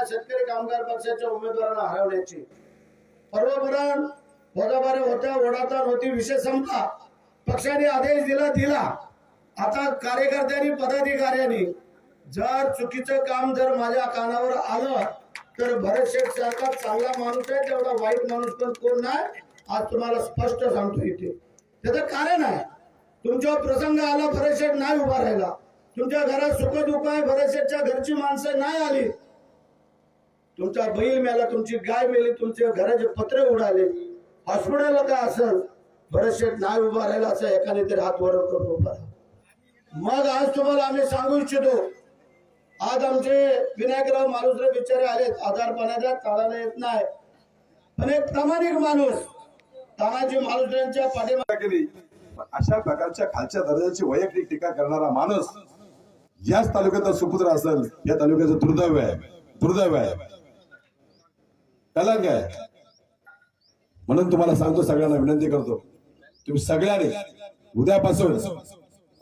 शेतकरी कामगार पक्षाच्या उमेदवारांना हरवण्याची पर्वपरण वजाबारी होत्या, ओढाताण होती, विषय संपला. पक्षाने आदेश दिला. आता कार्यकर्त्यांनी पदाधिकाऱ्यांनी जर चुकीचं काम जर माझ्या कानावर आलं तर भरत शेठ सारखा चांगला माणूस आहे तेवढा वाईट माणूस पण कोण नाही. आज तुम्हाला स्पष्ट सांगतो इथे त्याचं कारण आहे. तुमच्यावर प्रसंग आला, भरत शेठ नाही उभा राहिला. तुमच्या घरात सुखदुःख आहे, भरत शेठच्या घरची माणसं नाही आली. तुमचा बैल मेला, तुमची गाय मेली, तुमच्या घराचे पत्रे उडाले, हॉस्पिटलला काय असेल, भरत शेठ नाही उभा राहिला असं एकाने तरी हात वर करून उभा राहा. मग आज तुम्हाला आम्ही सांगू इच्छितो, आज आमचे विनायकराव मालुसरे बिचारे आलेत, आजारपणाच्या ताळाला येत नाही, पण एक प्रामाणिक माणूस तानाजी मालुसऱ्यांच्या पाठीमागे केली. अशा प्रकारच्या खालच्या दर्जाची वैयक्तिक टीका करणारा माणूस याच तालुक्याचा सुपुत्र असेल, या तालुक्याचं दुर्दैव आहे, कलंक आहे. म्हणून तुम्हाला सांगतो, सगळ्यांना विनंती करतो, तुम्ही सगळ्यांनी उद्यापासून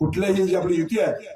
कुठल्याही जी आपली युती आहे